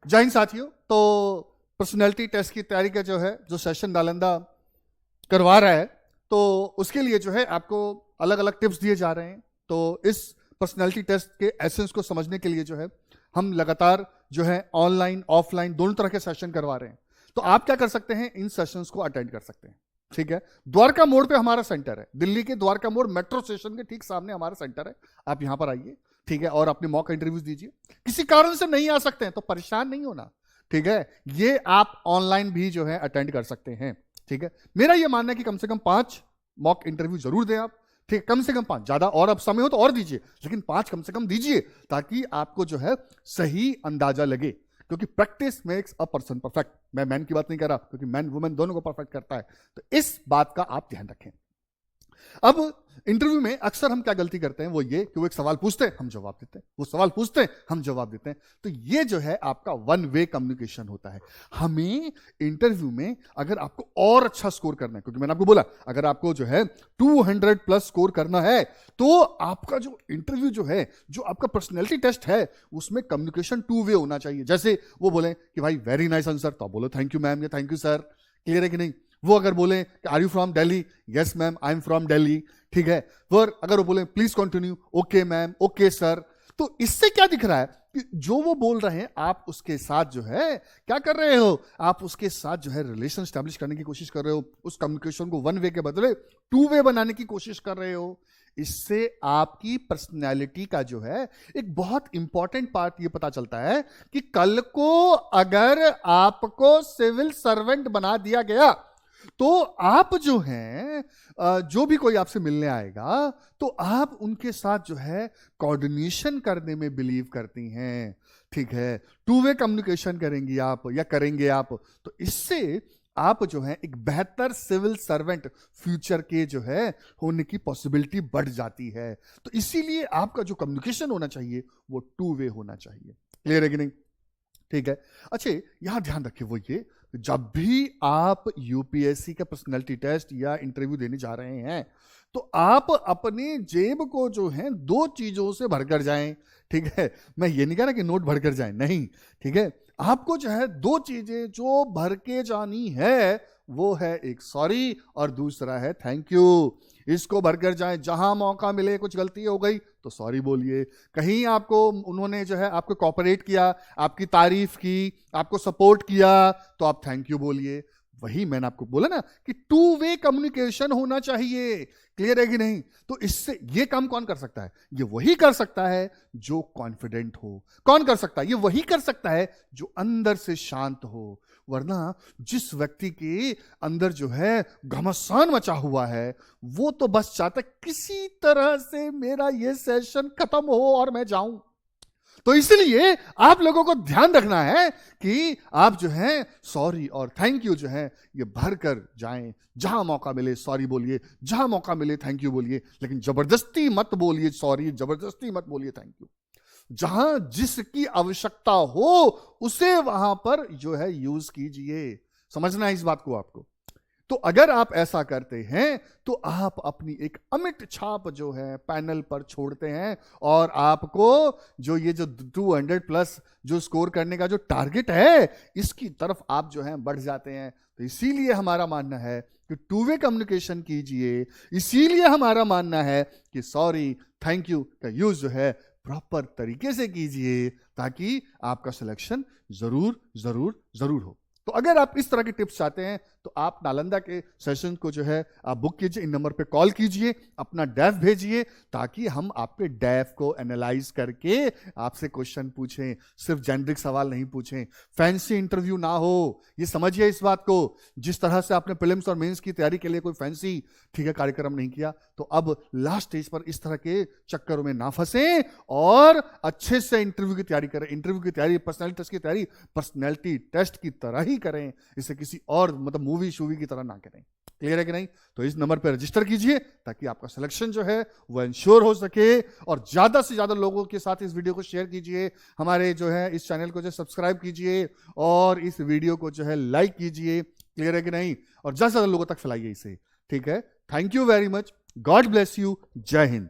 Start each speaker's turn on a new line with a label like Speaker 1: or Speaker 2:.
Speaker 1: जय हिंद साथियों। तो पर्सनैलिटी टेस्ट की तैयारी का जो सेशन नालंदा करवा रहा है, तो उसके लिए आपको अलग अलग टिप्स दिए जा रहे हैं। तो इस पर्सनैलिटी टेस्ट के एसेंस को समझने के लिए हम लगातार ऑनलाइन ऑफलाइन दोनों तरह के सेशन करवा रहे हैं। तो आप क्या कर सकते हैं, इन सेशंस को अटेंड कर सकते हैं। ठीक है, द्वारका मोड़ पे हमारा सेंटर है, दिल्ली के द्वारका मोड़ मेट्रो स्टेशन के ठीक सामने हमारा सेंटर है। आप यहां पर आइए, ठीक है, और अपने मॉक इंटरव्यूज दीजिए। किसी कारण से नहीं आ सकते हैं तो परेशान नहीं होना, ठीक है। ये आप ऑनलाइन भी अटेंड कर सकते हैं। ठीक है, मेरा ये मानना है कि कम से कम 5 मॉक इंटरव्यू जरूर दें आप। ठीक, कम से कम 5, ज्यादा और अब समय हो तो और दीजिए, लेकिन 5 कम से कम दीजिए, ताकि आपको सही अंदाजा लगे। क्योंकि practice makes a person perfect. मैं मैन की बात नहीं कर रहा, क्योंकि मैन वुमेन दोनों को परफेक्ट करता है। तो इस बात का आप ध्यान रखें। अब इंटरव्यू में अक्सर हम क्या गलती करते हैं, वो ये कि वो एक सवाल पूछते हैं, हम जवाब देते हैं, वो सवाल पूछते हैं, हम जवाब देते हैं। तो ये आपका वन वे कम्युनिकेशन होता है। हमें इंटरव्यू में अगर आपको और अच्छा स्कोर करना है, क्योंकि मैंने आपको बोला अगर आपको 200 प्लस स्कोर करना है, तो आपका जो इंटरव्यू जो आपका पर्सनैलिटी टेस्ट है, उसमें कम्युनिकेशन 2 वे होना चाहिए। जैसे वो बोले कि भाई वेरी नाइस आंसर, तो आप बोलो थैंक यू मैम या थैंक यू सर। क्लियर है कि नहीं? वो अगर बोले are you from Delhi, yes ma'am I am from Delhi. ठीक है, फिर अगर वो बोले please continue, okay ma'am, okay sir. तो इससे क्या दिख रहा है कि जो वो बोल रहे हैं आप उसके साथ क्या कर रहे हो, आप उसके साथ रिलेशन स्टैब्लिश करने की कोशिश कर रहे हो। उस कम्युनिकेशन को 1 वे के बदले 2 वे बनाने की कोशिश कर रहे हो। इससे आपकी पर्सनैलिटी का एक बहुत इंपॉर्टेंट पार्ट ये पता चलता है कि कल को अगर आपको सिविल सर्वेंट बना दिया गया, तो आप जो भी कोई आपसे मिलने आएगा, तो आप उनके साथ कोऑर्डिनेशन करने में बिलीव करती हैं। ठीक है, 2 वे कम्युनिकेशन करेंगी आप या करेंगे आप, तो इससे आप एक बेहतर सिविल सर्वेंट फ्यूचर के होने की पॉसिबिलिटी बढ़ जाती है। तो इसीलिए आपका जो कम्युनिकेशन होना चाहिए वो 2 वे होना चाहिए। क्लियर है कि नहीं? ठीक है, अच्छा यहां ध्यान रखिए वो ये, जब भी आप यूपीएससी का पर्सनैलिटी टेस्ट या इंटरव्यू देने जा रहे हैं, तो आप अपने जेब को 2 चीजों से भरकर जाएं। ठीक है, मैं ये नहीं कह रहा कि नोट भरकर जाएं, नहीं। ठीक है, आपको 2 चीजें जो भर के जानी है, वो है एक सॉरी और दूसरा है थैंक यू। इसको भरकर जाएं। जहां मौका मिले, कुछ गलती हो गई तो सॉरी बोलिए। कहीं आपको उन्होंने आपको कोऑपरेट किया, आपकी तारीफ की, आपको सपोर्ट किया, तो आप थैंक यू बोलिए। वही मैंने आपको बोला ना कि 2 वे कम्युनिकेशन होना चाहिए। क्लियर है कि नहीं? तो इससे ये काम कौन कर सकता है? ये वही कर सकता है जो कॉन्फिडेंट हो। कौन कर सकता है? ये वही कर सकता है जो अंदर से शांत हो। वरना जिस व्यक्ति के अंदर घमसान मचा हुआ है, वो तो बस चाहता है किसी तरह से मेरा ये सेशन खत्म हो और मैं जाऊं। तो इसलिए आप लोगों को ध्यान रखना है कि आप सॉरी और थैंक यू ये भर कर जाएं। जहां मौका मिले सॉरी बोलिए, जहां मौका मिले थैंक यू बोलिए, लेकिन जबरदस्ती मत बोलिए सॉरी, जबरदस्ती मत बोलिए थैंक यू। जहां जिसकी आवश्यकता हो उसे वहां पर यूज कीजिए। समझना है इस बात को आपको। तो अगर आप ऐसा करते हैं, तो आप अपनी एक अमिट छाप पैनल पर छोड़ते हैं, और आपको ये 200 प्लस जो स्कोर करने का जो टारगेट है, इसकी तरफ आप बढ़ जाते हैं। तो इसीलिए हमारा मानना है कि 2 वे कम्युनिकेशन कीजिए। इसीलिए हमारा मानना है कि सॉरी थैंक यू का यूज प्रॉपर तरीके से कीजिए, ताकि आपका सिलेक्शन जरूर जरूर जरूर हो। तो अगर आप इस तरह के टिप्स चाहते हैं, तो आप नालंदा के सेशन को आप बुक कीजिए। इन नंबर पे कॉल कीजिए, अपना डैफ भेजिए, ताकि हम आपके डैफ को एनालाइज करके आपसे क्वेश्चन पूछें। सिर्फ जेनरिक सवाल नहीं पूछें, फैंसी इंटरव्यू ना हो। ये समझिए इस बात को। जिस तरह से आपने प्रीलिम्स और मेंस की तैयारी के लिए कोई फैंसी कार्यक्रम नहीं किया, तो अब लास्ट स्टेज पर इस तरह के चक्करों में ना फंसें और अच्छे से इंटरव्यू की तैयारी करें। इंटरव्यू की तैयारी, पर्सनैलिटी टेस्ट की तैयारी पर्सनैलिटी टेस्ट की तरह ही करें, इसे किसी और मूवी शूवी की तरह ना करें। क्लियर है कि नहीं? तो इस नंबर पर रजिस्टर कीजिए, ताकि आपका सिलेक्शन वो इंश्योर हो सके। और ज्यादा से ज्यादा लोगों के साथ इस वीडियो को शेयर कीजिए, हमारे इस चैनल को सब्सक्राइब कीजिए, और इस वीडियो को लाइक कीजिए। क्लियर है कि नहीं? और ज्यादा से ज्यादा लोगों तक फैलाइए इसे। ठीक है, thank you very much, God bless you, जय हिंद।